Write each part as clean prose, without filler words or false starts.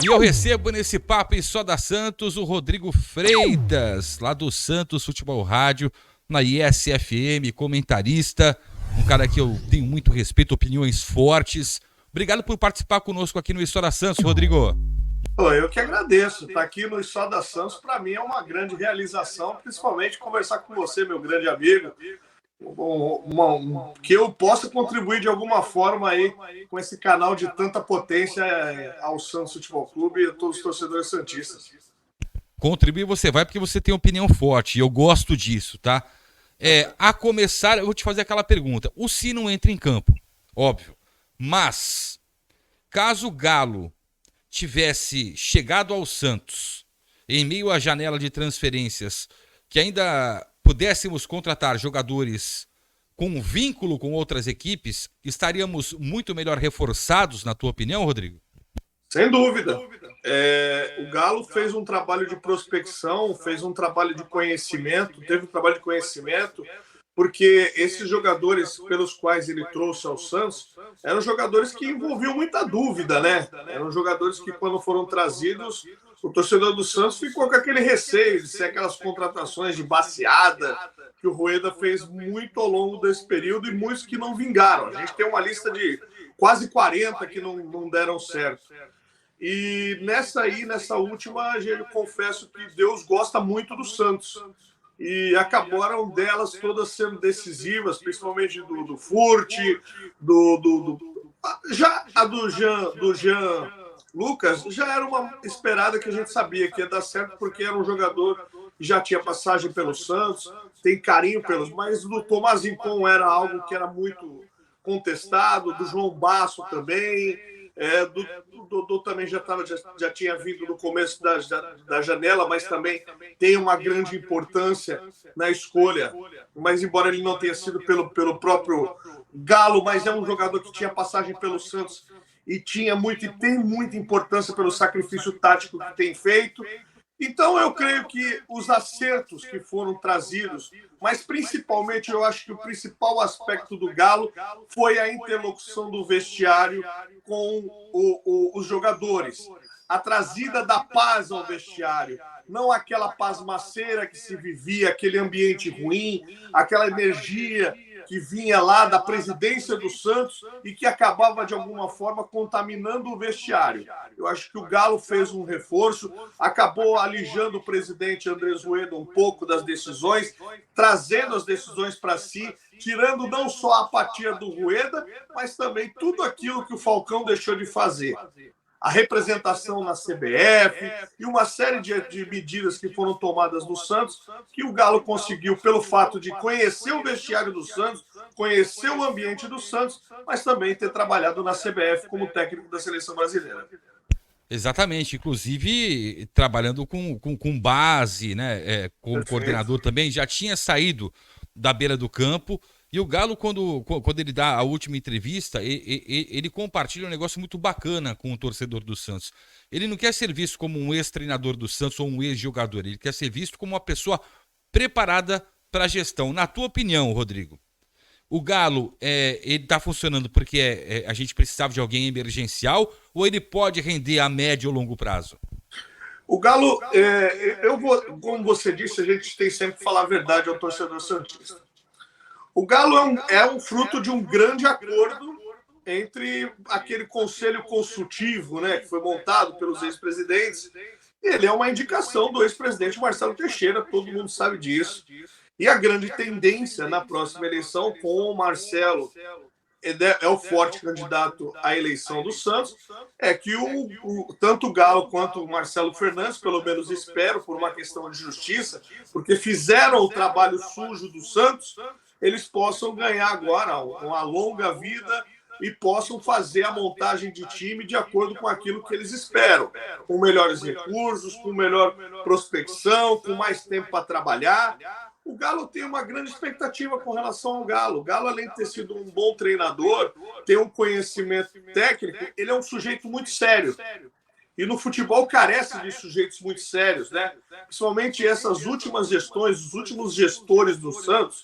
E eu recebo nesse Papo e Só da Santos o Rodrigo Freitas, lá do Santos Futebol Rádio, na ISFM, comentarista, um cara que eu tenho muito respeito, opiniões fortes. Obrigado por participar conosco aqui no História Santos, Rodrigo. Eu que agradeço. Estar aqui no História Santos, para mim, é uma grande realização, principalmente conversar com você, meu grande amigo, que eu possa contribuir de alguma forma aí com esse canal de tanta potência ao Santos Futebol Clube e a todos os torcedores santistas. Contribuir você vai porque você tem opinião forte, e eu gosto disso, tá? A começar, eu vou te fazer aquela pergunta. O Sino entra em campo, óbvio, mas caso o Galo tivesse chegado ao Santos em meio à janela de transferências, que ainda pudéssemos contratar jogadores com vínculo com outras equipes, estaríamos muito melhor reforçados, na tua opinião, Rodrigo? Sem dúvida. O Galo fez um trabalho de prospecção, fez um trabalho de conhecimento, teve um trabalho de conhecimento, porque esses jogadores pelos quais ele trouxe ao Santos eram jogadores que envolviam muita dúvida, né? Eram jogadores que, quando foram trazidos, o torcedor do Santos ficou com aquele receio de ser aquelas contratações de baseada que o Rueda fez muito ao longo desse período e muitos que não vingaram. A gente tem uma lista de quase 40 que não deram certo. E nessa última, eu confesso que Deus gosta muito do Santos. E acabaram delas todas sendo decisivas, principalmente do Furt, já a do Jean Lucas, já era uma esperada que a gente sabia que ia dar certo, porque era um jogador que já tinha passagem pelo Santos, tem carinho pelos, mas do Tomás Rincon era algo que era muito contestado, do João Basso também, do também já tinha vindo no começo da janela, mas também tem uma grande importância na escolha. Mas embora ele não tenha sido pelo próprio Galo, mas é um jogador que tinha passagem pelo Santos e tem muita importância pelo sacrifício tático que tem feito. Então, eu creio que os acertos que foram trazidos, mas principalmente eu acho que o principal aspecto do Galo foi a interlocução do vestiário com os jogadores. A trazida da paz ao vestiário. Não aquela pasmaceira que se vivia, aquele ambiente ruim, aquela energia que vinha lá da presidência do Santos e que acabava, de alguma forma, contaminando o vestiário. Eu acho que o Galo fez um reforço, acabou alijando o presidente Andrés Rueda um pouco das decisões, trazendo as decisões para si, tirando não só a apatia do Rueda, mas também tudo aquilo que o Falcão deixou de fazer. A representação na CBF e uma série de medidas que foram tomadas no Santos, que o Galo conseguiu pelo fato de conhecer o vestiário do Santos, conhecer o ambiente do Santos, mas também ter trabalhado na CBF como técnico da seleção brasileira. Exatamente, inclusive trabalhando com base, né? Como Perfeito. Coordenador também, já tinha saído da beira do campo. E o Galo, quando ele dá a última entrevista, ele compartilha um negócio muito bacana com o torcedor do Santos. Ele não quer ser visto como um ex-treinador do Santos ou um ex-jogador. Ele quer ser visto como uma pessoa preparada para a gestão. Na tua opinião, Rodrigo, o Galo, ele está funcionando porque a gente precisava de alguém emergencial ou ele pode render a médio ou longo prazo? O Galo, como você disse, a gente tem sempre que falar a verdade ao torcedor santista. O Galo é um fruto de um grande acordo entre aquele conselho consultivo, né, que foi montado pelos ex-presidentes. Ele é uma indicação do ex-presidente Marcelo Teixeira, todo mundo sabe disso. E a grande tendência na próxima eleição, com o Marcelo, é o forte candidato à eleição do Santos, é que tanto o Galo quanto o Marcelo Fernandes, pelo menos espero, por uma questão de justiça, porque fizeram o trabalho sujo do Santos, eles possam ganhar agora uma longa vida e possam fazer a montagem de time de acordo com aquilo que eles esperam, com melhores recursos, com melhor prospecção, com mais tempo para trabalhar. O Galo tem uma grande expectativa com relação ao Galo. O Galo, além de ter sido um bom treinador, tem um conhecimento técnico, ele é um sujeito muito sério. E no futebol carece de sujeitos muito sérios, né? Principalmente essas últimas gestões, os últimos gestores do Santos,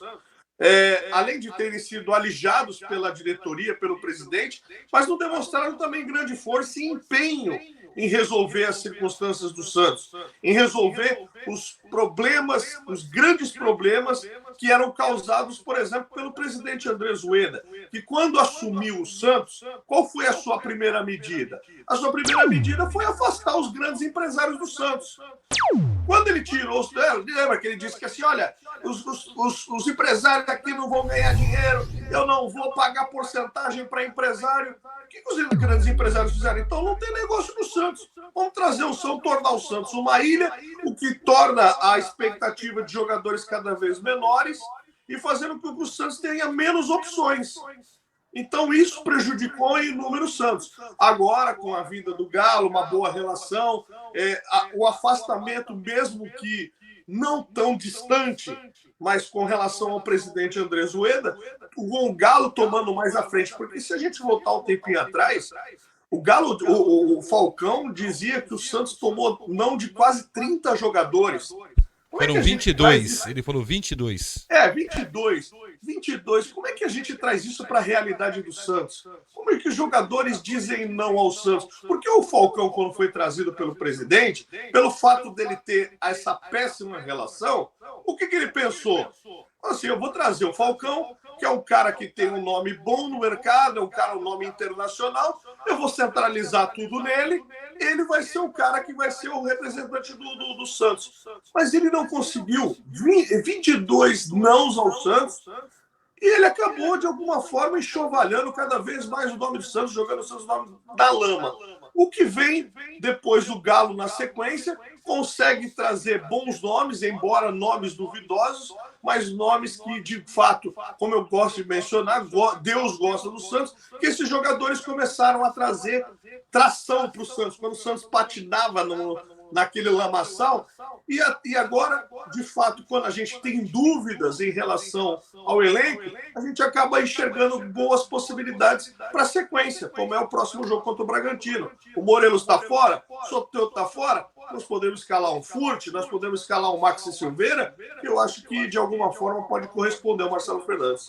além de terem sido alijados pela diretoria, pelo presidente, mas não demonstraram também grande força e empenho em resolver as circunstâncias do Santos, em resolver os problemas, os grandes problemas que eram causados, por exemplo, pelo presidente Andrés Ueda, que quando assumiu o Santos, qual foi a sua primeira medida? A sua primeira medida foi afastar os grandes empresários do Santos. Quando ele tirou, lembra que ele disse que assim, olha, os empresários aqui não vão ganhar dinheiro, eu não vou pagar porcentagem para empresário. O que os grandes empresários fizeram? Então não tem negócio no Santos. Vamos trazer o Santos, tornar o Santos uma ilha, o que torna a expectativa de jogadores cada vez menores e fazendo com que o Santos tenha menos opções. Então, isso prejudicou em inúmeros Santos. Agora, com a vinda do Galo, uma boa relação, o afastamento, mesmo que não tão distante, mas com relação ao presidente Andrés Ueda, o Galo tomando mais à frente. Porque se a gente voltar um tempinho atrás, o Galo, o Falcão dizia que o Santos tomou não de quase 30 jogadores. Foram 22, ele falou 22. 22. 22. Como é que a gente traz isso para a realidade do Santos? Como é que os jogadores dizem não ao Santos? Porque o Falcão, quando foi trazido pelo presidente, pelo fato dele ter essa péssima relação, o que ele pensou? Assim, eu vou trazer o Falcão, que é um cara que tem um nome bom no mercado, é um nome internacional, eu vou centralizar tudo nele, ele vai ser o cara que vai ser o representante do Santos. Mas ele não conseguiu 22 nãos ao Santos, e ele acabou, de alguma forma, enxovalhando cada vez mais o nome do Santos, jogando o Santos na lama. O que vem depois do Galo na sequência, consegue trazer bons nomes, embora nomes duvidosos, mas nomes que, de fato, como eu gosto de mencionar, Deus gosta do Santos, que esses jogadores começaram a trazer tração para o Santos. Quando o Santos patinava naquele lamaçal, e agora, de fato, quando a gente tem dúvidas em relação ao elenco, a gente acaba enxergando boas possibilidades para a sequência, como é o próximo jogo contra o Bragantino. O Morelos está fora, o Soteldo está fora, nós podemos escalar um Furt, nós podemos escalar um Maxi Silveira, que eu acho que, de alguma forma, pode corresponder ao Marcelo Fernandes.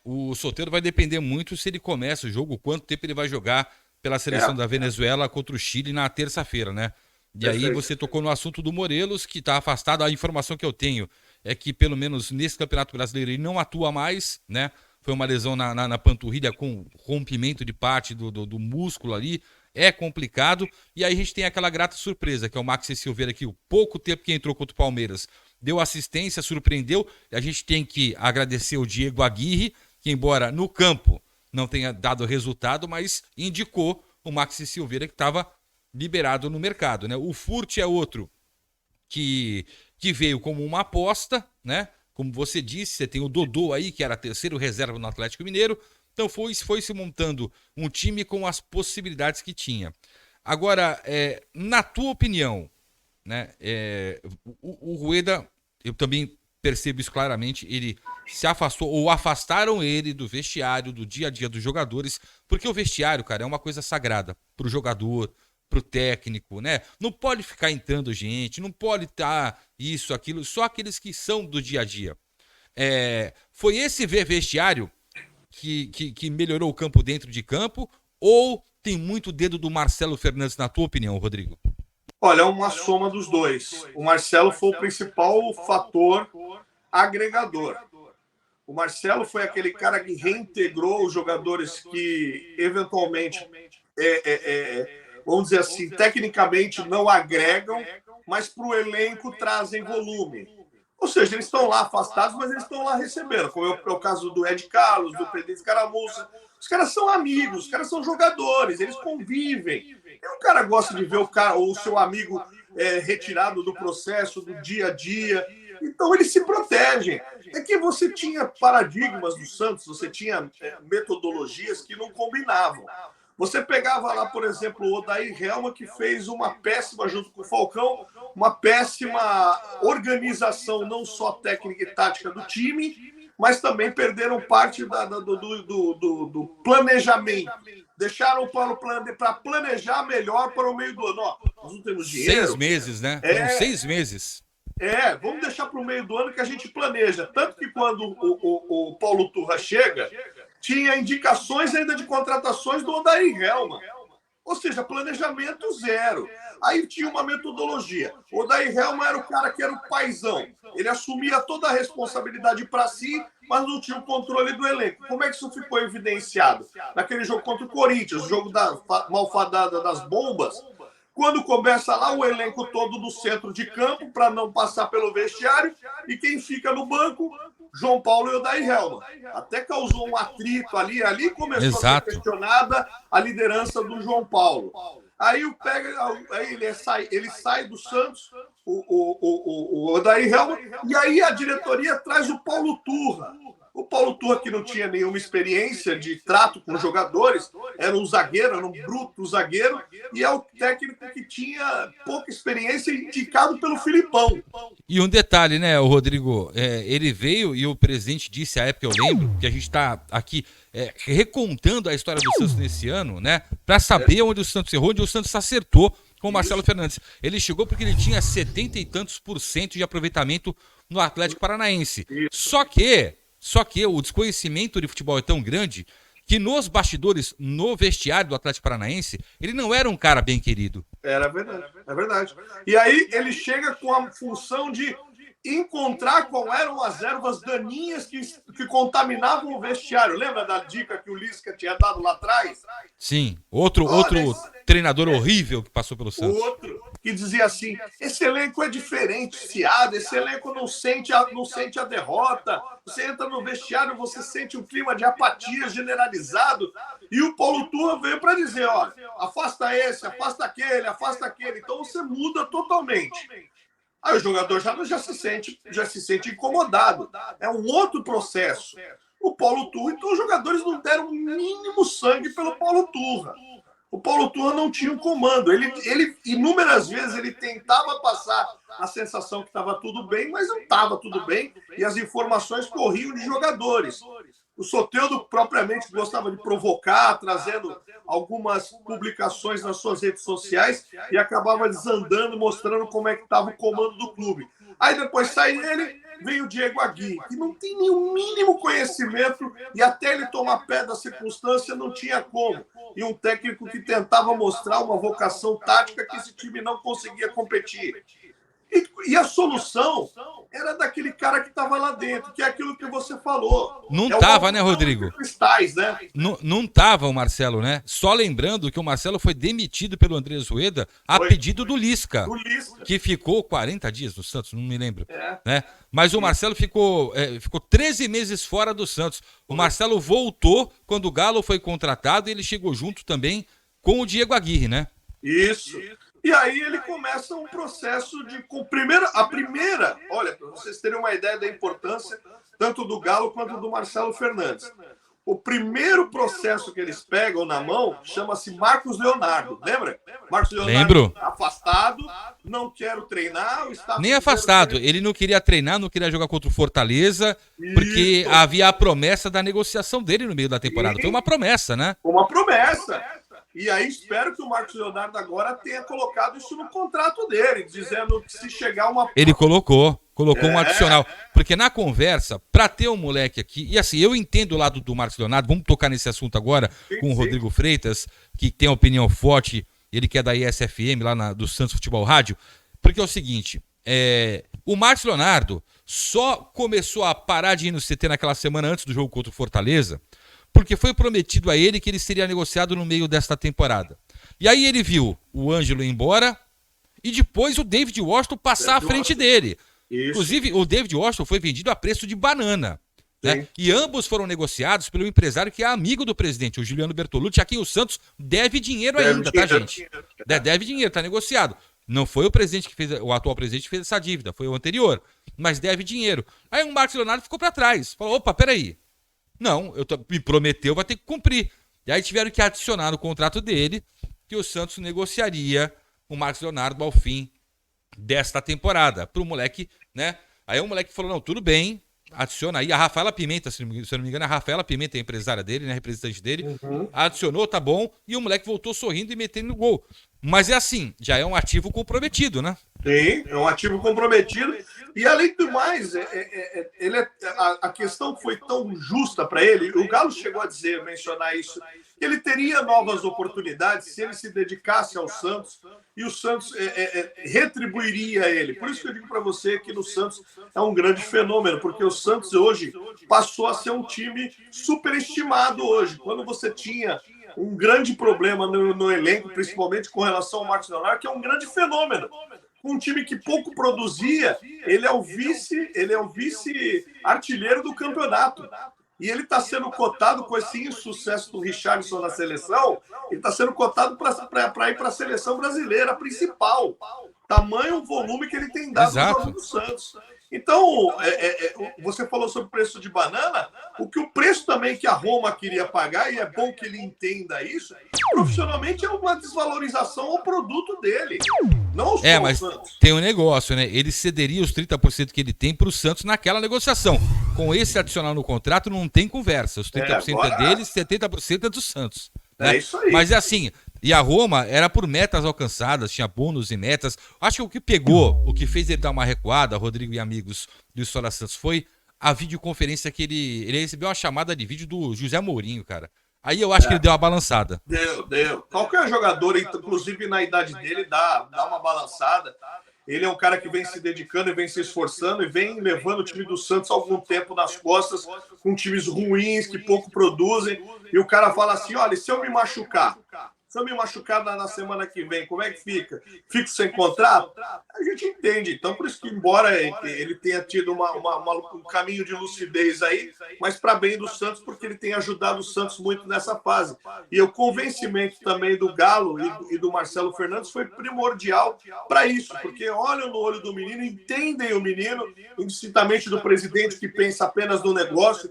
O Soteldo vai depender muito se ele começa o jogo, quanto tempo ele vai jogar pela seleção da Venezuela contra o Chile na terça-feira, né? E aí você tocou no assunto do Morelos, que está afastado. A informação que eu tenho é que, pelo menos nesse Campeonato Brasileiro, ele não atua mais, né? Foi uma lesão na panturrilha com rompimento de parte do músculo ali. É complicado. E aí a gente tem aquela grata surpresa, que é o Maxi Silveira, que o pouco tempo que entrou contra o Palmeiras deu assistência, surpreendeu. E a gente tem que agradecer o Diego Aguirre, que embora no campo não tenha dado resultado, mas indicou o Maxi Silveira, que estava liberado no mercado, né? O Furt é outro que veio como uma aposta, né? Como você disse, você tem o Dodô aí, que era terceiro reserva no Atlético Mineiro. Então foi se montando um time com as possibilidades que tinha. Agora, na tua opinião, né? O Rueda, eu também percebo isso claramente, ele se afastou, ou afastaram ele do vestiário, do dia a dia dos jogadores, porque o vestiário, cara, é uma coisa sagrada pro jogador, pro técnico, né? Não pode ficar entrando gente, não pode estar isso, aquilo, só aqueles que são do dia a dia. Foi esse vestiário que melhorou o campo dentro de campo, ou tem muito dedo do Marcelo Fernandes, na tua opinião, Rodrigo? Olha, é uma soma dos dois. O Marcelo foi o principal fator agregador. O Marcelo foi aquele cara que reintegrou os jogadores que, eventualmente, vamos dizer assim, tecnicamente não agregam, mas para o elenco trazem volume. Ou seja, eles estão lá afastados, mas eles estão lá recebendo, como é o caso do Ed Carlos, do Pedro Escaramuça. Os caras são amigos, os caras são jogadores, eles convivem. E o cara gosta de ver o seu amigo retirado do processo, do dia a dia. Então, eles se protegem. É que você tinha paradigmas do Santos, você tinha metodologias que não combinavam. Você pegava lá, por exemplo, o Odair Helma, que fez uma péssima, junto com o Falcão, uma péssima organização, não só técnica e tática do time, mas também perderam parte do planejamento. Deixaram para planejar melhor para o meio do ano. Nós não temos dinheiro. 6 meses, né? Foram 6 meses. Vamos deixar para o meio do ano que a gente planeja. Tanto que quando o Paulo Turra chega, tinha indicações ainda de contratações do Odair Helma. Ou seja, planejamento zero. Aí tinha uma metodologia. O Odair Helman era o cara que era o paizão. Ele assumia toda a responsabilidade para si, mas não tinha o controle do elenco. Como é que isso ficou evidenciado? Naquele jogo contra o Corinthians, o jogo da malfadada das bombas, quando começa lá o elenco todo no centro de campo para não passar pelo vestiário, e quem fica no banco? João Paulo e Odair Helman. Até causou um atrito ali, começou a ser questionada a liderança do João Paulo. Aí ele sai do Santos, o Odair Helman, e aí a diretoria traz o Paulo Turra. O Paulo Turra, que não tinha nenhuma experiência de trato com jogadores, era um zagueiro, era um bruto zagueiro, e é o técnico que tinha pouca experiência, indicado pelo Filipão. E um detalhe, né, o Rodrigo, ele veio e o presidente disse à época, eu lembro, que a gente está aqui recontando a história do Santos nesse ano, né, para saber onde o Santos errou, onde o Santos acertou com o Marcelo Fernandes. Ele chegou porque ele tinha 70 e tantos % de aproveitamento no Atlético Paranaense. Só que o desconhecimento de futebol é tão grande que nos bastidores, no vestiário do Atlético Paranaense, ele não era um cara bem querido. Era verdade, é verdade. E aí ele chega com a função de encontrar qual eram as ervas daninhas que contaminavam o vestiário. Lembra da dica que o Lisca tinha dado lá atrás? Sim, outro treinador horrível que passou pelo Santos. Outro que dizia assim, esse elenco é diferenciado, esse elenco não sente a derrota, você entra no vestiário, você sente um clima de apatia generalizado, e o Paulo Turra veio para dizer, ó, afasta esse, afasta aquele, então você muda totalmente. Aí o jogador já se sente incomodado. É um outro processo. O Paulo Turra, então os jogadores não deram o mínimo sangue pelo Paulo Turra. O Paulo Turra não tinha um comando. Ele inúmeras vezes ele tentava passar a sensação que estava tudo bem, mas não estava tudo bem, e as informações corriam de jogadores. O Soteldo propriamente gostava de provocar, trazendo algumas publicações nas suas redes sociais, e acabava desandando, mostrando como é que estava o comando do clube. Aí depois sai ele, vem o Diego Aguirre, que não tem nenhum mínimo conhecimento, e até ele tomar pé da circunstância não tinha como. E um técnico que tentava mostrar uma vocação tática que esse time não conseguia competir. E a solução era daquele cara que estava lá dentro, que é aquilo que você falou. Não estava, né, Rodrigo? Cristais, né? Não estava o Marcelo, né? Só lembrando que o Marcelo foi demitido pelo Andrés Rueda a pedido do Lisca, que ficou 40 dias no Santos, não me lembro. Né? Mas o Marcelo ficou 13 meses fora do Santos. O Marcelo voltou quando o Galo foi contratado e ele chegou junto também com o Diego Aguirre, né? Isso. E aí ele começa um processo de... Olha, para vocês terem uma ideia da importância tanto do Galo quanto do Marcelo Fernandes. O primeiro processo que eles pegam na mão chama-se Marcos Leonardo. Lembra? Marcos Leonardo. Lembro. Afastado, não quero treinar. Nem afastado. Ele não queria treinar, não queria jogar contra o Fortaleza, porque havia a promessa da negociação dele no meio da temporada. Foi uma promessa, né? Uma promessa. E aí espero que o Marcos Leonardo agora tenha colocado isso no contrato dele, dizendo que se chegar uma... Ele colocou um adicional. Porque na conversa, para ter um moleque aqui... E assim, eu entendo o lado do Marcos Leonardo, vamos tocar nesse assunto agora com o Rodrigo Freitas, que tem uma opinião forte, ele que é da ISFM, lá do Santos Futebol Rádio. Porque é o seguinte, o Marcos Leonardo só começou a parar de ir no CT naquela semana antes do jogo contra o Fortaleza, porque foi prometido a ele que ele seria negociado no meio desta temporada. E aí ele viu o Ângelo ir embora e depois o David Washington passar à frente dele. Isso. Inclusive, o David Washington foi vendido a preço de banana. Né? E ambos foram negociados pelo empresário que é amigo do presidente, o Juliano Bertolucci, a quem o Santos deve dinheiro ainda, tá, gente? Deve dinheiro, tá negociado. Não foi o presidente que fez, o atual presidente que fez essa dívida, foi o anterior. Mas deve dinheiro. Aí o Marcos Leonardo ficou para trás. Falou, opa, peraí. Não, me prometeu, vai ter que cumprir. E aí tiveram que adicionar no contrato dele que o Santos negociaria o Marcos Leonardo ao fim desta temporada. Para o moleque, né? Aí o moleque falou, não, tudo bem, adiciona aí. A Rafaela Pimenta, se eu não me engano, a Rafaela Pimenta é a empresária dele, né? Representante dele. Adicionou, tá bom. E o moleque voltou sorrindo e metendo no gol. Mas é assim, já é um ativo comprometido, né? Sim, é um ativo comprometido. E além do mais, a questão foi tão justa para ele. O Galo chegou a mencionar isso, ele teria novas oportunidades se ele se dedicasse ao Santos e o Santos retribuiria ele. Por isso que eu digo para você que no Santos é um grande fenômeno, porque o Santos hoje passou a ser um time superestimado hoje. Quando você tinha um grande problema no elenco, principalmente com relação ao Marcos Leonardo, que é um grande fenômeno. Um time que pouco produzia, ele é o vice-artilheiro do campeonato. E ele está sendo cotado com esse insucesso do Richarlison na seleção, ele está sendo cotado para ir para a seleção brasileira, a principal. Tamanho o volume que ele tem dado no jogo do Santos. Então, você falou sobre o preço de banana, o preço também que a Roma queria pagar, e é bom que ele entenda isso, profissionalmente é uma desvalorização ao produto dele, não ao mas Santos. Tem um negócio, né? Ele cederia os 30% que ele tem para o Santos naquela negociação. Com esse adicional no contrato, não tem conversa. Os 30% é dele, 70% é do Santos. Né? É isso aí. Mas é assim, e a Roma era por metas alcançadas, tinha bônus e metas. Acho que o que pegou, o que fez ele dar uma recuada, Rodrigo e amigos do História Santos, foi a videoconferência que ele recebeu uma chamada de vídeo do José Mourinho, cara. Aí eu acho que ele deu uma balançada. Deu. Qualquer jogador, inclusive na idade dele, dá uma balançada. Ele é um cara que vem se dedicando e vem se esforçando e vem levando o time do Santos há algum tempo nas costas, com times ruins, que pouco produzem. E o cara fala assim, olha, se eu me machucar na semana que vem, como é que fica? Fico sem contrato? A gente entende. Então, por isso que, embora ele tenha tido um caminho de lucidez aí, mas para bem do Santos, porque ele tem ajudado o Santos muito nessa fase. E o convencimento também do Galo e do Marcelo Fernandes foi primordial para isso, porque olham no olho do menino, entendem o menino, indistintamente do presidente que pensa apenas no negócio,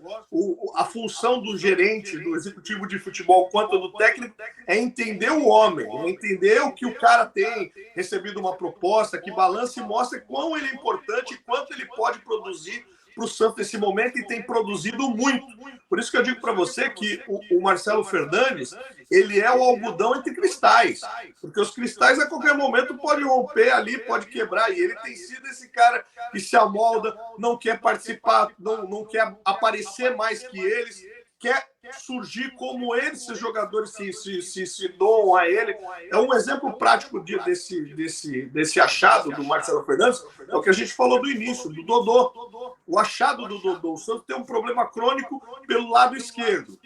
a função do gerente, do executivo de futebol, quanto do técnico, é entender o homem, entender o que o cara tem recebido uma proposta, que balança e mostra quão ele é importante e quanto ele pode produzir para o Santos nesse momento, e tem produzido muito. Por isso que eu digo para você que o Marcelo Fernandes, ele é o algodão entre cristais, porque os cristais a qualquer momento podem romper ali, pode quebrar, e ele tem sido esse cara que se amolda, não quer participar, não quer aparecer mais que eles, quer surgir como eles, esses jogadores se doam a ele. É um exemplo prático desse achado do Marcelo Fernandes, é o que a gente falou do início, do Dodô. O achado do Dodô. O Santos tem um problema crônico pelo lado esquerdo.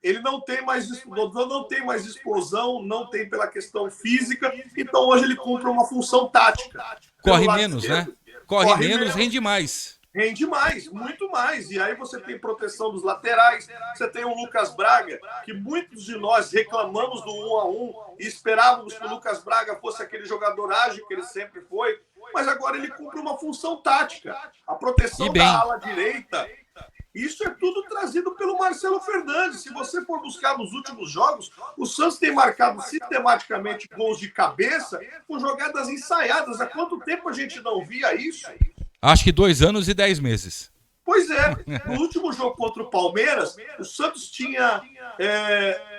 Ele não tem mais explosão, não tem pela questão física, então hoje ele cumpre uma função tática. Corre menos, né? Corre menos, rende mais. Rende mais, muito mais. E aí você tem proteção dos laterais, você tem o Lucas Braga, que muitos de nós reclamamos do 1-1 e esperávamos que o Lucas Braga fosse aquele jogador ágil que ele sempre foi, mas agora ele cumpre uma função tática. A proteção da ala direita, isso é tudo trazido pelo Marcelo Fernandes. Se você for buscar nos últimos jogos, o Santos tem marcado sistematicamente gols de cabeça com jogadas ensaiadas. Há quanto tempo a gente não via isso? Acho que 2 anos e 10 meses. Pois é, no último jogo contra o Palmeiras, o Santos tinha,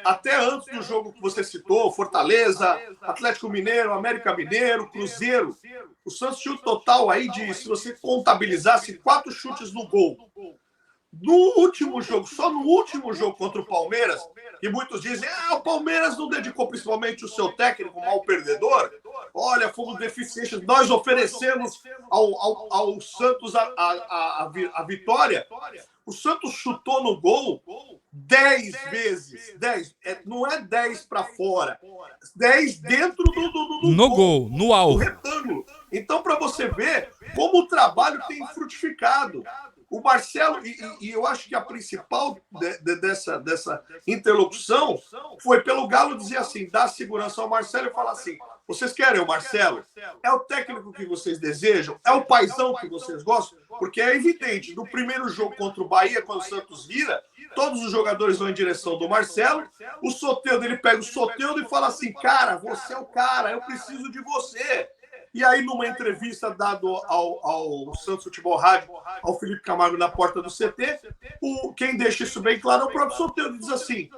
até antes do jogo que você citou, Fortaleza, Atlético Mineiro, América Mineiro, Cruzeiro, o Santos tinha o total aí de, se você contabilizasse, 4 chutes no gol. No último jogo, só no último jogo contra o Palmeiras, que muitos dizem, o Palmeiras não dedicou principalmente o seu técnico mal perdedor. Olha, fomos deficientes. Nós oferecemos ao Santos a vitória. O Santos chutou no gol 10 vezes. 10. Não é 10 para fora. 10 dentro do gol, no alvo. Do retângulo. Então, para você ver como o trabalho tem frutificado. O Marcelo, e eu acho que a principal dessa interlocução foi pelo Galo dizer assim, dar segurança ao Marcelo e falar assim, vocês querem o Marcelo? É o técnico que vocês desejam? É o paizão que vocês gostam? Porque é evidente, no primeiro jogo contra o Bahia, quando o Santos vira, todos os jogadores vão em direção do Marcelo, o Soteldo, ele pega o Soteldo e fala assim, cara, você é o cara, eu preciso de você. E aí, numa entrevista dada ao Santos Futebol Rádio, ao Felipe Camargo na porta do CT, quem deixa isso bem claro é o próprio Soteldo. Diz assim,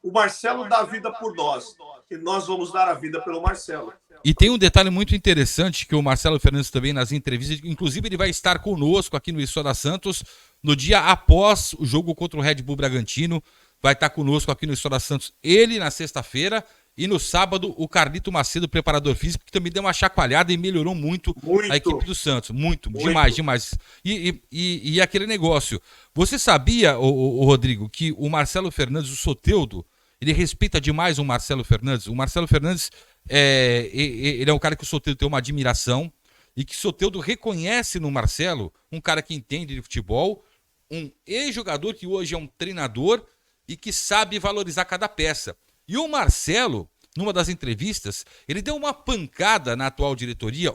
o Marcelo dá a vida por nós, e nós vamos dar a vida pelo Marcelo. E tem um detalhe muito interessante que o Marcelo Fernandes também nas entrevistas, inclusive ele vai estar conosco aqui no História Santos no dia após o jogo contra o Red Bull Bragantino, vai estar conosco aqui no História Santos, ele na sexta-feira, e no sábado o Carlito Macedo, preparador físico, que também deu uma chacoalhada e melhorou muito a equipe do Santos. Muito. Demais. E aquele negócio. Você sabia, o Rodrigo, que o Marcelo Fernandes, o Soteldo, ele respeita demais o Marcelo Fernandes? O Marcelo Fernandes, ele é um cara que o Soteldo tem uma admiração e que o Soteldo reconhece no Marcelo um cara que entende de futebol, um ex-jogador que hoje é um treinador e que sabe valorizar cada peça. E o Marcelo, numa das entrevistas, ele deu uma pancada na atual diretoria,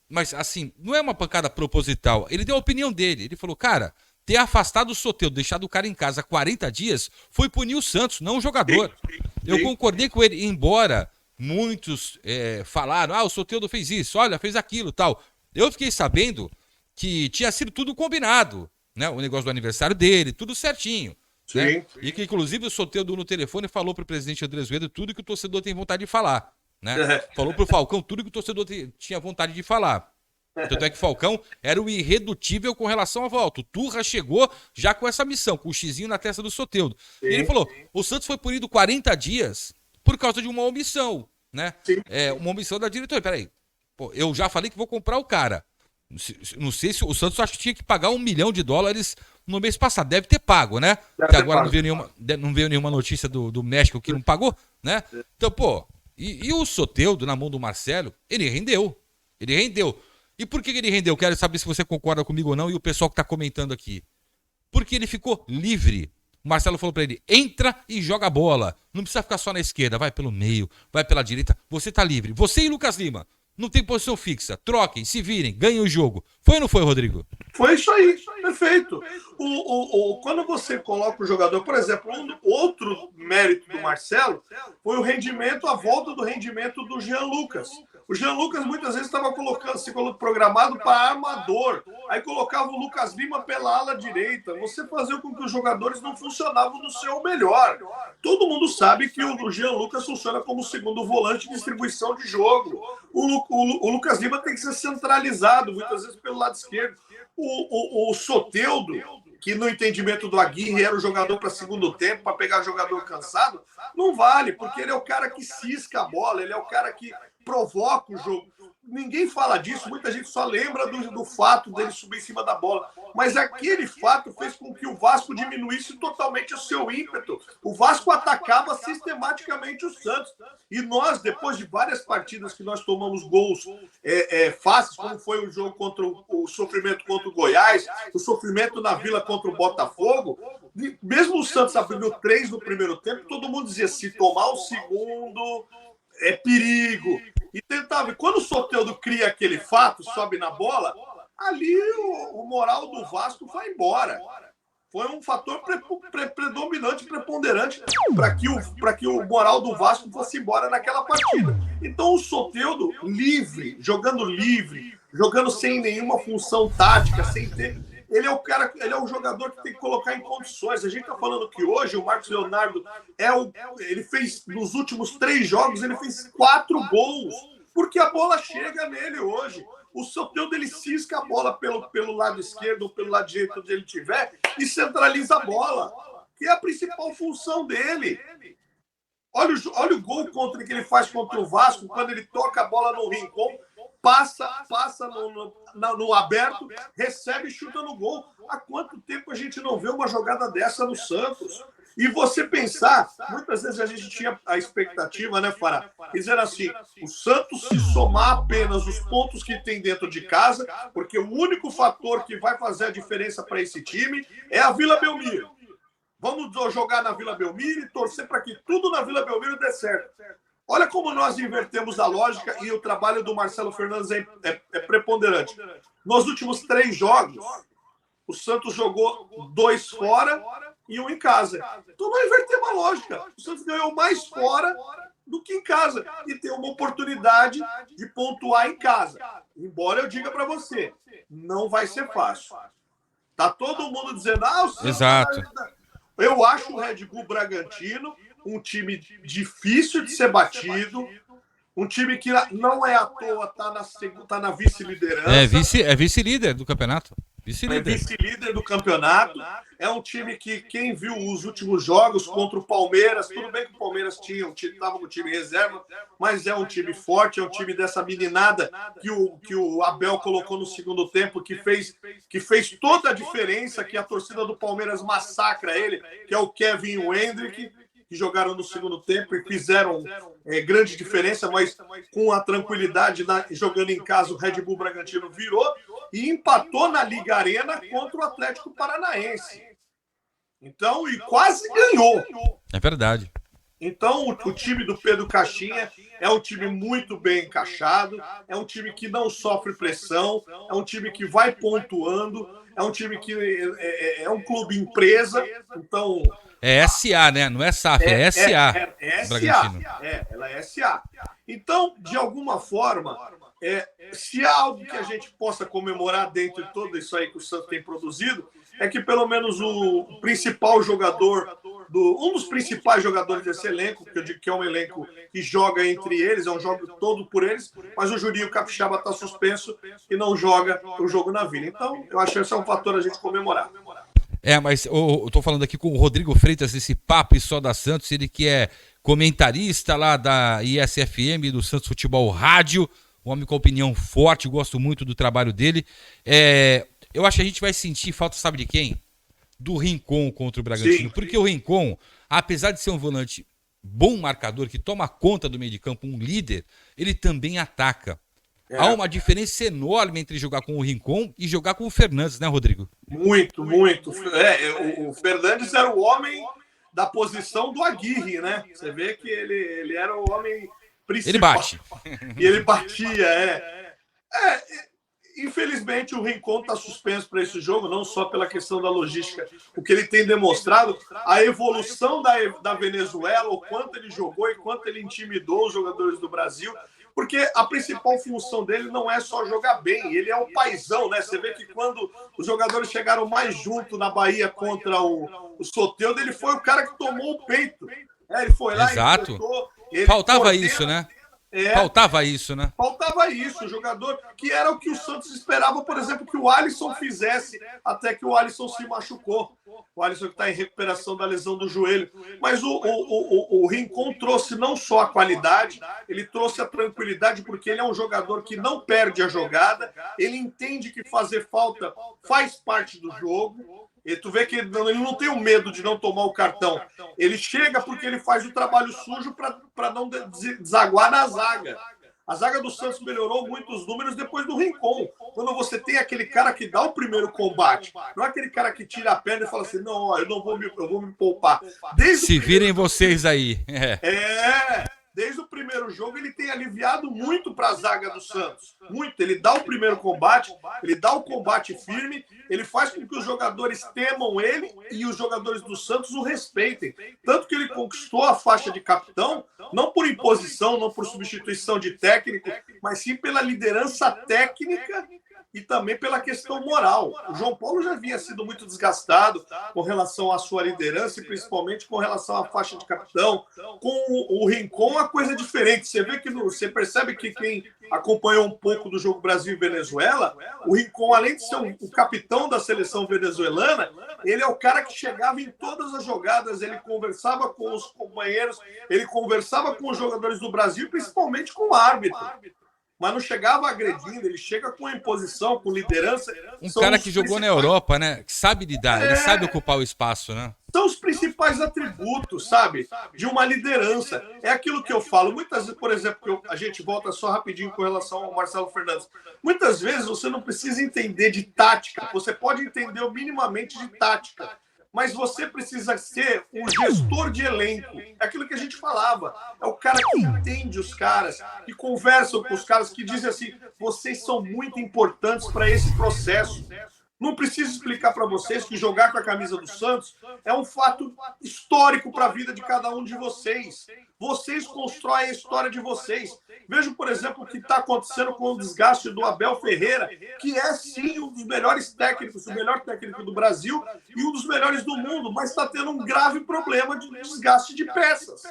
mas assim, não é uma pancada proposital, ele deu a opinião dele. Ele falou, cara, ter afastado o Soteldo, deixado o cara em casa 40 dias, foi punir o Santos, não o jogador. Eu concordei com ele, embora muitos falaram, o Soteldo fez isso, olha, fez aquilo, tal. Eu fiquei sabendo que tinha sido tudo combinado, né? O negócio do aniversário dele, tudo certinho. Né? E que, inclusive, o Soteldo no telefone falou pro presidente André Azevedo tudo que o torcedor tem vontade de falar. Né? Falou pro Falcão tudo que o torcedor tinha vontade de falar. Tanto é que o Falcão era o irredutível com relação à volta. O Turra chegou já com essa missão, com o xizinho na testa do Soteldo. E ele falou, o Santos foi punido 40 dias por causa de uma omissão. Né? Uma omissão da diretoria. Peraí, eu já falei que vou comprar o cara. Não sei se o Santos acho que tinha que pagar $1 milhão no mês passado. Deve ter pago, né? Porque agora não veio nenhuma notícia do México que não pagou, né? Então, e o Soteldo, na mão do Marcelo, ele rendeu. E por que ele rendeu? Quero saber se você concorda comigo ou não e o pessoal que tá comentando aqui. Porque ele ficou livre. O Marcelo falou pra ele, entra e joga a bola. Não precisa ficar só na esquerda, vai pelo meio, vai pela direita. Você tá livre. Você e Lucas Lima. Não tem posição fixa. Troquem, se virem, ganhem o jogo. Foi ou não foi, Rodrigo? Foi isso aí, perfeito. Quando você coloca o jogador, por exemplo, outro mérito do Marcelo foi o rendimento, a volta do rendimento do Jean Lucas. O Jean Lucas muitas vezes estava programado para armador, aí colocava o Lucas Lima pela ala direita. Você fazia com que os jogadores não funcionavam no seu melhor. Todo mundo sabe que o Jean Lucas funciona como segundo volante de distribuição de jogo. O Lucas Lima tem que ser centralizado, muitas vezes pelo lado esquerdo. O Soteldo, que no entendimento do Aguirre era o jogador para segundo tempo, para pegar jogador cansado, não vale, porque ele é o cara que cisca a bola, ele é o cara que provoca o jogo. Ninguém fala disso, muita gente só lembra do fato dele subir em cima da bola. Mas aquele fato fez com que o Vasco diminuísse totalmente o seu ímpeto. O Vasco atacava sistematicamente o Santos. E nós, depois de várias partidas que nós tomamos gols fáceis, como foi o jogo contra o sofrimento contra o Goiás, o sofrimento na Vila contra o Botafogo, mesmo o Santos abrindo 3 no primeiro tempo, todo mundo dizia, se tomar o segundo, é perigo. E tentava. E quando o Soteldo cria aquele fato, sobe na bola, ali o moral do Vasco vai embora. Foi um fator predominante, preponderante para que o moral do Vasco fosse embora naquela partida. Então o Soteldo, jogando sem nenhuma função tática, sem ter. Ele é o jogador que tem que colocar em condições. A gente está falando que hoje o Marcos Leonardo ele fez, nos últimos 3 jogos, ele fez 4 gols, porque a bola chega nele hoje. O Soteldo, ele cisca a bola pelo lado esquerdo ou pelo lado direito onde ele estiver e centraliza a bola, que é a principal função dele. Olha o gol que ele faz contra o Vasco, quando ele toca a bola no rincão, passa no aberto, recebe e chuta no gol. Há quanto tempo a gente não vê uma jogada dessa no Santos? E você pensar, muitas vezes a gente tinha a expectativa, né, Fará? Dizendo assim, o Santos se somar apenas os pontos que tem dentro de casa, porque o único fator que vai fazer a diferença para esse time é a Vila Belmiro. Vamos jogar na Vila Belmiro e torcer para que tudo na Vila Belmiro dê certo. Olha como nós invertemos a lógica e o trabalho do Marcelo Fernandes é preponderante. Nos últimos 3 jogos, o Santos jogou 2 fora e 1 em casa. Então nós invertemos a lógica. O Santos ganhou mais fora do que em casa e tem uma oportunidade de pontuar em casa. Embora eu diga para você, não vai ser fácil. Tá todo mundo dizendo, o Santos... Exato. Eu acho o Red Bull Bragantino um time difícil de ser batido, um time que não é à toa, tá na vice-liderança. É vice-líder do campeonato. É Vice-líder. vice-líder do campeonato. É um time que, quem viu os últimos jogos contra o Palmeiras, tudo bem que o Palmeiras estava com o time em reserva, mas é um time forte, é um time dessa meninada que o Abel colocou no segundo tempo, que fez toda a diferença, que a torcida do Palmeiras massacra ele, que é o Kevin e o Hendrick, que jogaram no segundo tempo e fizeram grande diferença, mas com a tranquilidade, jogando em casa, o Red Bull Bragantino virou e empatou na Liga Arena contra o Atlético Paranaense. Então, e quase ganhou. É verdade. Então, o time do Pedro Caixinha é um time muito bem encaixado, é um time que não sofre pressão, é um time que vai pontuando, é um time que é um clube empresa, então... É SA, né? Não é SAF, é SA. É SA, Bragantino. ela é SA. Então, de alguma forma, se há algo que a gente possa comemorar dentro de tudo isso aí que o Santos tem produzido, é que pelo menos o principal jogador, um dos principais jogadores desse elenco, que eu digo que é um elenco que joga entre eles, é um jogo todo por eles, mas o Juninho Capixaba está suspenso e não joga o jogo na Vila. Então, eu acho que esse é um fator a gente comemorar. Mas eu tô falando aqui com o Rodrigo Freitas, esse papo e só da Santos, ele que é comentarista lá da ISFM, do Santos Futebol Rádio, um homem com opinião forte, gosto muito do trabalho dele. Eu acho que a gente vai sentir falta, sabe de quem? Do Rincon contra o Bragantino. Sim. Porque o Rincon, apesar de ser um volante bom marcador, que toma conta do meio de campo, um líder, ele também ataca. Há uma diferença enorme entre jogar com o Rincon e jogar com o Fernandes, né, Rodrigo? Muito, muito. O Fernandes era o homem da posição do Aguirre, né? Você vê que ele era o homem principal. Ele bate. E ele batia, Infelizmente, o Rincon está suspenso para esse jogo, não só pela questão da logística, o que ele tem demonstrado, a evolução da Venezuela, o quanto ele jogou e quanto ele intimidou os jogadores do Brasil, porque a principal função dele não é só jogar bem, ele é o paizão, né? Você vê que quando os jogadores chegaram mais junto na Bahia contra o Soteldo, ele foi o cara que tomou o peito. Ele foi lá e enfrentou. Faltava isso, né? Faltava isso, né? Faltava isso, o jogador que era o que o Santos esperava, por exemplo, que o Alisson fizesse, até que o Alisson se machucou. O Alisson que está em recuperação da lesão do joelho. Mas o Rincon trouxe não só a qualidade, ele trouxe a tranquilidade, porque ele é um jogador que não perde a jogada, ele entende que fazer falta faz parte do jogo. E tu vê que ele não tem o medo de não tomar o cartão. Ele chega porque ele faz o trabalho sujo para não desaguar na zaga. A zaga do Santos melhorou muito os números depois do Rincon. Quando você tem aquele cara que dá o primeiro combate, não é aquele cara que tira a perna e fala assim, não, eu vou me poupar. Se virem vocês aí. Desde o primeiro jogo, ele tem aliviado muito para a zaga do Santos. Muito. Ele dá o primeiro combate, ele dá o combate firme, ele faz com que os jogadores temam ele e os jogadores do Santos o respeitem. Tanto que ele conquistou a faixa de capitão, não por imposição, não por substituição de técnico, mas sim pela liderança técnica e também pela questão moral. O João Paulo já havia sido muito desgastado com relação à sua liderança e principalmente com relação à faixa de capitão. Com o Rincon, a coisa é diferente. Você vê que você percebe que quem acompanhou um pouco do jogo Brasil e Venezuela, o Rincon, além de ser o capitão da seleção venezuelana, ele é o cara que chegava em todas as jogadas, ele conversava com os companheiros, ele conversava com os jogadores do Brasil, principalmente com o árbitro. Mas não chegava agredindo, ele chega com imposição, com liderança. Um cara que jogou na Europa, né? Que sabe lidar, ele sabe ocupar o espaço, né? São os principais atributos, sabe? De uma liderança. É aquilo que eu falo. Muitas vezes, por exemplo, a gente volta só rapidinho com relação ao Marcelo Fernandes. Muitas vezes você não precisa entender de tática, você pode entender minimamente de tática. Mas você precisa ser um gestor de elenco. É aquilo que a gente falava. É o cara que entende os caras, que conversam com os caras, que dizem assim, vocês são muito importantes para esse processo. Não preciso explicar para vocês que jogar com a camisa do Santos é um fato histórico para a vida de cada um de vocês. Vocês constroem a história de vocês. Vejo, por exemplo, o que está acontecendo com o desgaste do Abel Ferreira, que é, sim, um dos melhores técnicos, o melhor técnico do Brasil e um dos melhores do mundo, mas está tendo um grave problema de desgaste de peças.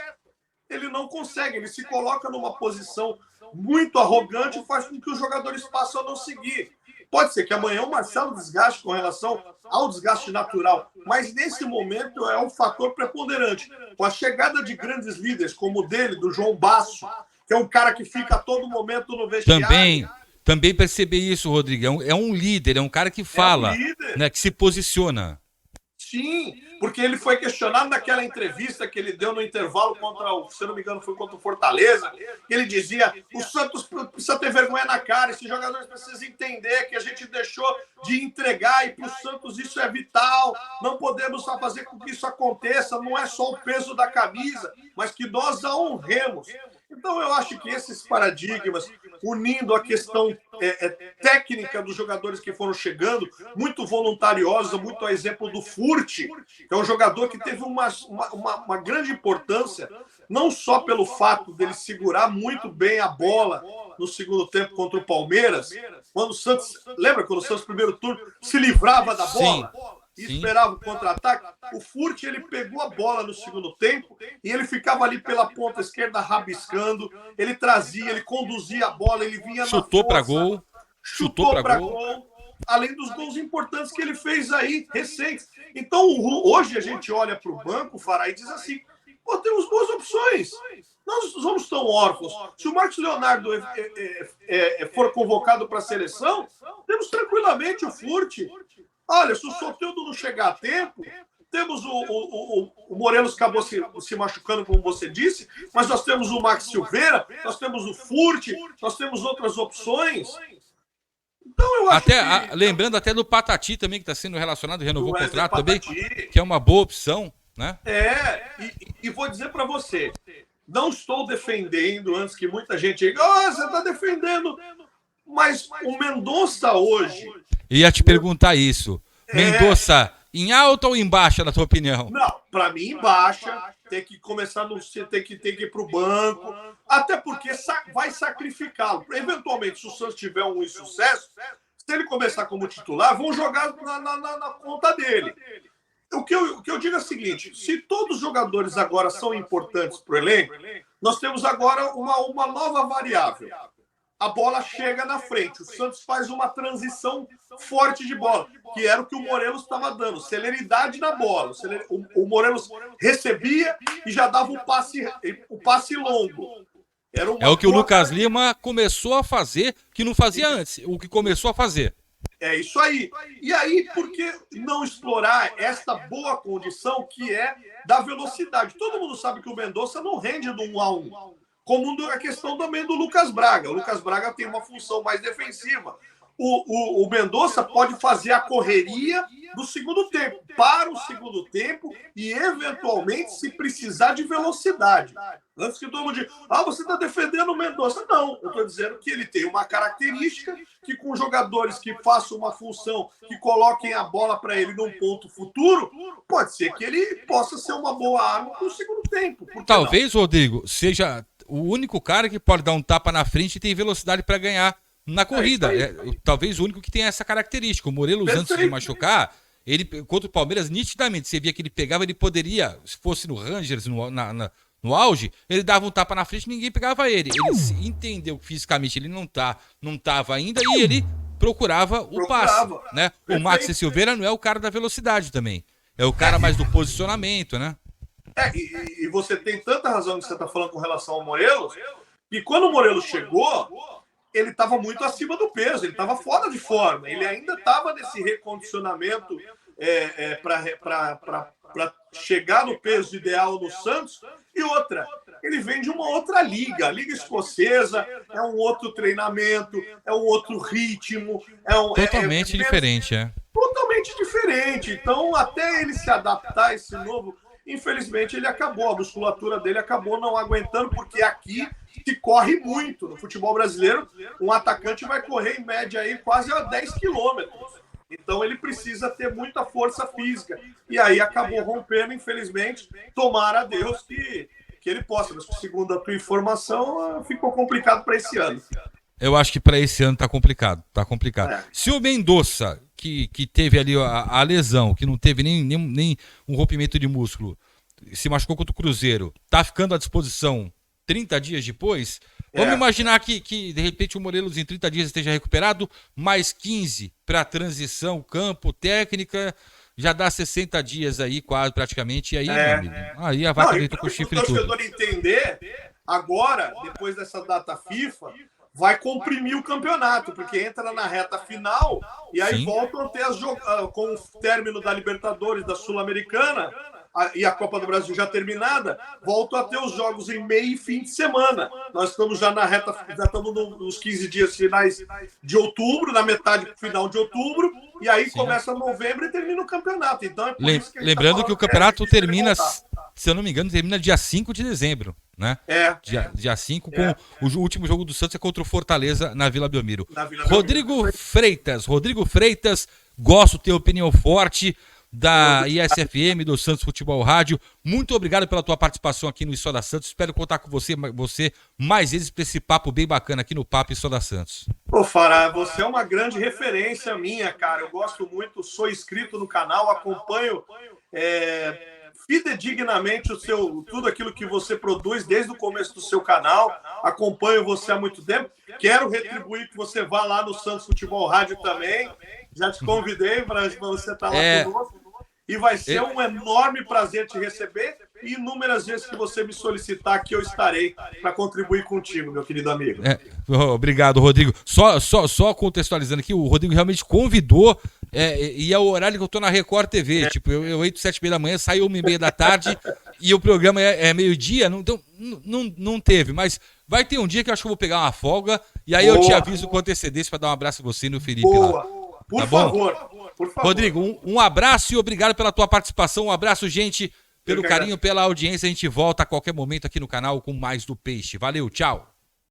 Ele não consegue, ele se coloca numa posição muito arrogante e faz com que os jogadores passem a não seguir. Pode ser que amanhã o Marcelo desgaste com relação ao desgaste natural, mas nesse momento é um fator preponderante. Com a chegada de grandes líderes, como o dele, do João Basso, que é um cara que fica a todo momento no vestiário. Também percebi isso, Rodrigo. É um líder, é um cara que fala, né, que se posiciona. Sim, porque ele foi questionado naquela entrevista que ele deu no intervalo contra o, se não me engano, foi contra o Fortaleza, que ele dizia: o Santos precisa ter vergonha na cara, esses jogadores precisam entender que a gente deixou de entregar e para o Santos isso é vital, não podemos só fazer com que isso aconteça, não é só o peso da camisa, mas que nós a honremos. Então, eu acho que esses paradigmas, unindo a questão técnica dos jogadores que foram chegando, muito voluntariosa, muito a exemplo do Furt, que é um jogador que teve uma grande importância, não só pelo fato dele segurar muito bem a bola no segundo tempo contra o Palmeiras, quando o Santos, lembra quando o Santos, primeiro turno, se livrava da bola? E esperava o contra-ataque. O Furt, ele pegou a bola no segundo tempo e ele ficava ali pela ponta esquerda rabiscando, ele trazia, ele conduzia a bola, ele vinha chutou para gol, chutou para gol, além dos gols importantes que ele fez aí, recentes. Então, hoje a gente olha para o banco, Fará, e diz assim: pô, temos boas opções. Nós somos tão órfãos. Se o Marcos Leonardo for convocado para a seleção, temos tranquilamente o Furt. Olha, se o Soteldo não chegar a tempo, temos o Morelos acabou se machucando, como você disse, mas nós temos o Max Silveira, nós temos o Furt, nós temos outras opções. Então eu acho lembrando até do Patati também, que está sendo relacionado, renovou o contrato também, que é uma boa opção, né? E vou dizer para você, não estou defendendo, antes que muita gente diga: você está defendendo, mas o Mendonça hoje... Ia te perguntar isso. Mendonça, em alta ou em baixa, na tua opinião? Não, para mim em baixa, tem que começar tem que ir para o banco, até porque vai sacrificá-lo. Eventualmente, se o Santos tiver um insucesso, se ele começar como titular, vão jogar na conta dele. O que eu digo é o seguinte: se todos os jogadores agora são importantes para o elenco, nós temos agora uma nova variável. A bola chega na frente, o Santos faz uma transição forte de bola, que era o que o Morelos estava dando, celeridade na bola. O Morelos recebia e já dava o passe longo. É o que o Lucas Lima começou a fazer, que não fazia antes, o que começou a fazer. É isso aí. E aí, por que não explorar essa boa condição que é da velocidade? Todo mundo sabe que o Mendonça não rende do 1-1. Como a questão também do Lucas Braga. O Lucas Braga tem uma função mais defensiva. O Mendonça pode fazer a correria do segundo tempo, para o segundo tempo e, eventualmente, se precisar de velocidade. Antes que todo mundo diga: você está defendendo o Mendonça. Não, eu estou dizendo que ele tem uma característica que, com jogadores que façam uma função, que coloquem a bola para ele num ponto futuro, pode ser que ele possa ser uma boa arma para o segundo tempo. Talvez, Rodrigo, seja o único cara que pode dar um tapa na frente e tem velocidade para ganhar na corrida. Talvez o único que tem essa característica. O Morelos, antes de machucar, ele contra o Palmeiras, nitidamente, você via que ele pegava, ele poderia, se fosse no Rangers, no auge, ele dava um tapa na frente e ninguém pegava ele. Ele entendeu que fisicamente ele não estava ainda e ele procurava o passe, né? O Max Silveira não é o cara da velocidade também. É o cara mais do posicionamento, né? E você tem tanta razão que você está falando com relação ao Morelos, que quando o Morelos chegou, ele estava muito acima do peso, ele estava fora de forma, ele ainda estava nesse recondicionamento para chegar no peso ideal no Santos. E outra, ele vem de uma outra liga, a Liga Escocesa é um outro treinamento, é um outro ritmo. Totalmente diferente, Totalmente diferente. Então, até ele se adaptar a esse novo... Infelizmente, a musculatura dele acabou não aguentando, porque aqui se corre muito. No futebol brasileiro, um atacante vai correr em média aí quase a 10 quilômetros. Então, ele precisa ter muita força física. E aí acabou rompendo, infelizmente. Tomara a Deus que ele possa. Mas, segundo a tua informação, ficou complicado para esse ano. Eu acho que para esse ano tá complicado. Se o Mendonça, que teve ali a lesão, que não teve nem um rompimento de músculo, se machucou contra o Cruzeiro, tá ficando à disposição 30 dias depois, Vamos imaginar que, de repente, o Morelos em 30 dias esteja recuperado, mais 15 para transição, campo, técnica, já dá 60 dias aí, quase, praticamente, e aí, meu amigo, aí a vaca deitou com o chifre e tudo. O torcedor entender, agora, depois dessa data FIFA, vai comprimir o campeonato, porque entra na reta final e aí voltam a ter com o término da Libertadores, da Sul-Americana, e a Copa do Brasil já terminada, voltam a ter os jogos em meio e fim de semana. Nós estamos já na reta, já estamos nos 15 dias finais de outubro, na metade final de outubro, e aí começa novembro e termina o campeonato. Então é por isso que lembrando que o campeonato termina, se eu não me engano, termina dia 5 de dezembro, né? Dia 5, com o último jogo do Santos é contra o Fortaleza na Vila Belmiro. Rodrigo Freitas, gosto de ter opinião forte da ISFM, do Santos Futebol Rádio. Muito obrigado pela tua participação aqui no Isso da Santos. Espero contar com você mais vezes para esse papo bem bacana aqui no Papo Isso da Santos. Pô, Fará, você é uma grande referência minha, cara. Eu gosto muito, sou inscrito no canal, acompanho fidedignamente tudo aquilo que você produz desde o começo do seu canal. Acompanho você há muito tempo. Quero retribuir que você vá lá no Santos Futebol Rádio também. Já te convidei para você estar lá conosco. E vai ser um enorme prazer te receber. E inúmeras vezes que você me solicitar, que eu estarei para contribuir contigo, meu querido amigo. Obrigado, Rodrigo. Só contextualizando aqui, o Rodrigo realmente convidou, e é o horário que eu tô na Record TV. Tipo, eu entro 7h30 da manhã, saio 1h30 da tarde, e o programa é meio-dia, não teve. Mas vai ter um dia que eu acho que eu vou pegar uma folga, e aí eu te aviso com antecedência para dar um abraço a você e no Felipe lá. Por favor. Rodrigo, um abraço e obrigado pela tua participação. Um abraço, gente, pelo carinho, pela audiência. A gente volta a qualquer momento aqui no canal com mais do Peixe. Valeu, tchau.